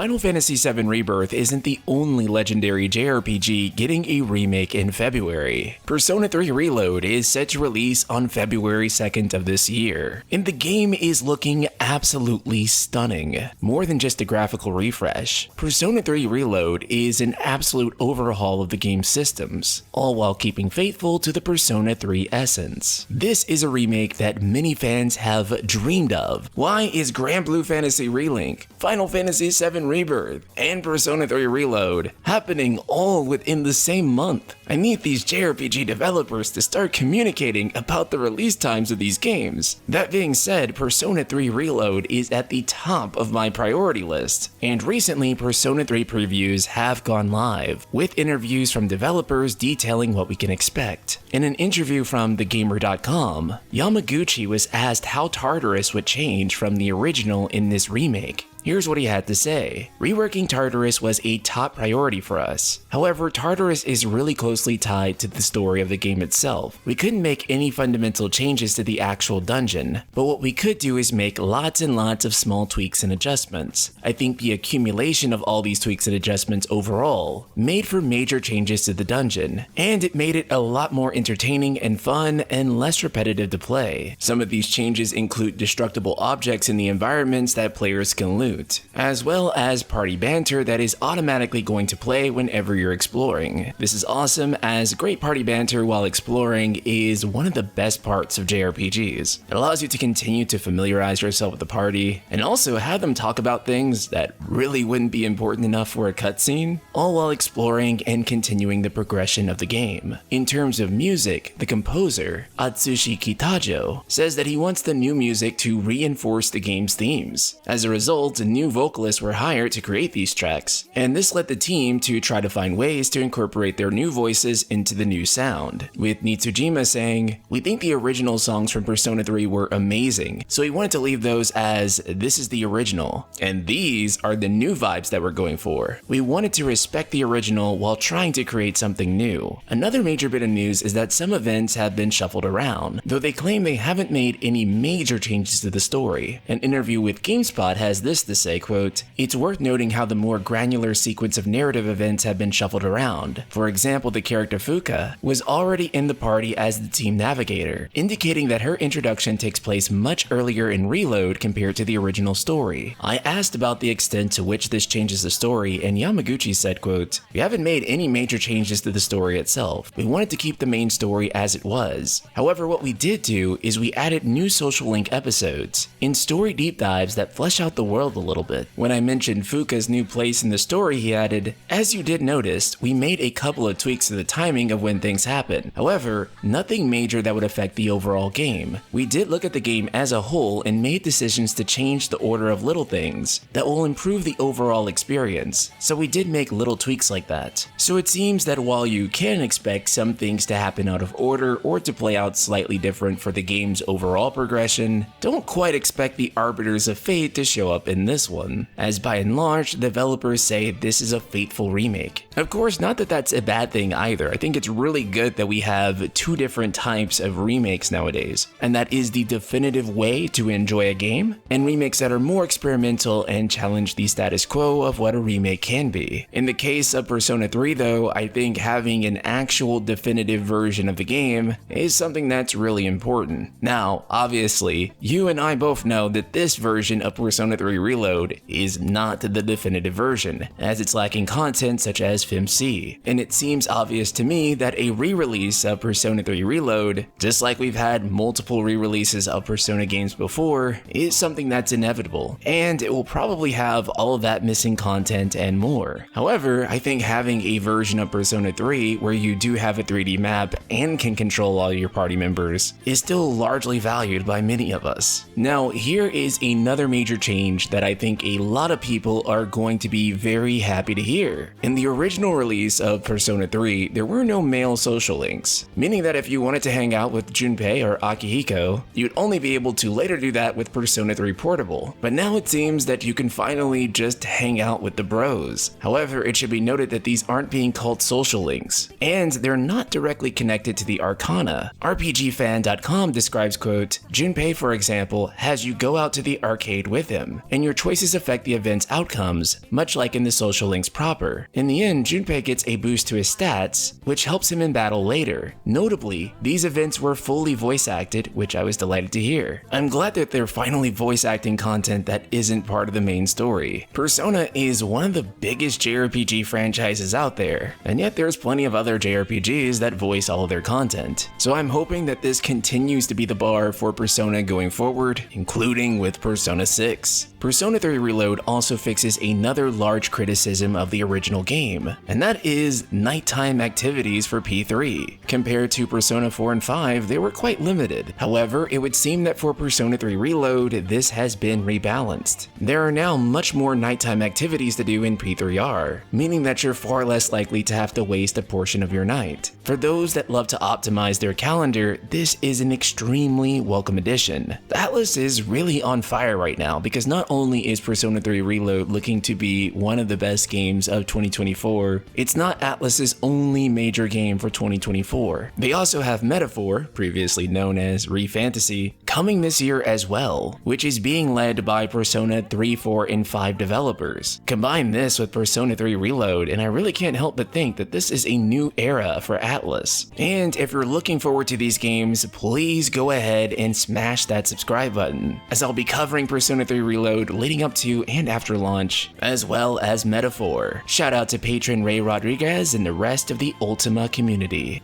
Final Fantasy VII Rebirth isn't the only legendary JRPG getting a remake in February. Persona 3 Reload is set to release on February 2nd of this year, and the game is looking absolutely stunning. More than just a graphical refresh, Persona 3 Reload is an absolute overhaul of the game's systems, all while keeping faithful to the Persona 3 essence. This is a remake that many fans have dreamed of. Why is Grand Blue Fantasy Relink, Final Fantasy VII Rebirth, and Persona 3 Reload happening all within the same month? I need these JRPG developers to start communicating about the release times of these games. That being said, Persona 3 Reload is at the top of my priority list, and recently Persona 3 previews have gone live, with interviews from developers detailing what we can expect. In an interview from TheGamer.com, Yamaguchi was asked how Tartarus would change from the original in this remake. Here's what he had to say. Reworking Tartarus was a top priority for us. However, Tartarus is really closely tied to the story of the game itself. We couldn't make any fundamental changes to the actual dungeon, but what we could do is make lots and lots of small tweaks and adjustments. I think the accumulation of all these tweaks and adjustments overall made for major changes to the dungeon, and it made it a lot more entertaining and fun and less repetitive to play. Some of these changes include destructible objects in the environments that players can loot, as well as party banter that is automatically going to play whenever you're exploring. This is awesome, as great party banter while exploring is one of the best parts of JRPGs. It allows you to continue to familiarize yourself with the party, and also have them talk about things that really wouldn't be important enough for a cutscene, all while exploring and continuing the progression of the game. In terms of music, the composer, Atsushi Kitajo, says that he wants the new music to reinforce the game's themes. As a result, new vocalists were hired to create these tracks, and this led the team to try to find ways to incorporate their new voices into the new sound, with Nitsujima saying, "We think the original songs from Persona 3 were amazing, so we wanted to leave those as this is the original, and these are the new vibes that we're going for. We wanted to respect the original while trying to create something new." Another major bit of news is that some events have been shuffled around, though they claim they haven't made any major changes to the story. An interview with GameSpot has this to say, quote, "It's worth noting how the more granular sequence of narrative events have been shuffled around. For example, the character Fuka was already in the party as the team navigator, indicating that her introduction takes place much earlier in Reload compared to the original story. I asked about the extent to which this changes the story, and Yamaguchi said, quote, "We haven't made any major changes to the story itself. We wanted to keep the main story as it was. However, what we did do is we added new social link episodes in story deep dives that flesh out the world a little bit. When I mentioned Fuka's new place in the story, he added, as you did notice, we made a couple of tweaks to the timing of when things happen. However, nothing major that would affect the overall game. We did look at the game as a whole and made decisions to change the order of little things that will improve the overall experience. So we did make little tweaks like that. So it seems that while you can expect some things to happen out of order or to play out slightly different for the game's overall progression, don't quite expect the arbiters of fate to show up in this one, as by and large, developers say this is a fateful remake. Of course, not that that's a bad thing either. I think it's really good that we have two different types of remakes nowadays, and that is the definitive way to enjoy a game, and remakes that are more experimental and challenge the status quo of what a remake can be. In the case of Persona 3 though, I think having an actual definitive version of the game is something that's really important. Now, obviously, you and I both know that this version of Persona 3 Reload is not the definitive version, as it's lacking content such as FMC, and it seems obvious to me that a re-release of Persona 3 Reload, just like we've had multiple re-releases of Persona games before, is something that's inevitable, and it will probably have all of that missing content and more. However, I think having a version of Persona 3 where you do have a 3D map and can control all your party members is still largely valued by many of us. Now, here is another major change that I think a lot of people are going to be very happy to hear. In the original release of Persona 3, there were no male social links, meaning that if you wanted to hang out with Junpei or Akihiko, you'd only be able to later do that with Persona 3 Portable. But now it seems that you can finally just hang out with the bros. However, it should be noted that these aren't being called social links, and they're not directly connected to the Arcana. RPGFan.com describes, quote, "Junpei, for example, has you go out to the arcade with him, and you're choices affect the event's outcomes, much like in the social links proper. In the end, Junpei gets a boost to his stats, which helps him in battle later. Notably, these events were fully voice acted, which I was delighted to hear. I'm glad that they're finally voice acting content that isn't part of the main story. Persona is one of the biggest JRPG franchises out there, and yet there's plenty of other JRPGs that voice all of their content. So I'm hoping that this continues to be the bar for Persona going forward, including with Persona 6. Persona 3 Reload also fixes another large criticism of the original game, and that is nighttime activities for P3. Compared to Persona 4 and 5, they were quite limited. However, it would seem that for Persona 3 Reload, this has been rebalanced. There are now much more nighttime activities to do in P3R, meaning that you're far less likely to have to waste a portion of your night. For those that love to optimize their calendar, this is an extremely welcome addition. The Atlas is really on fire right now because not only is Persona 3 Reload looking to be one of the best games of 2024, it's not Atlas's only major game for 2024. They also have Metaphor, previously known as ReFantasy, coming this year as well, which is being led by Persona 3, 4, and 5 developers. Combine this with Persona 3 Reload, and I really can't help but think that this is a new era for Atlas. And if you're looking forward to these games, please go ahead and smash that subscribe button, as I'll be covering Persona 3 Reload leading up to and after launch, as well as Metaphor. Shout out to patron Ray Rodriguez and the rest of the Ultima community.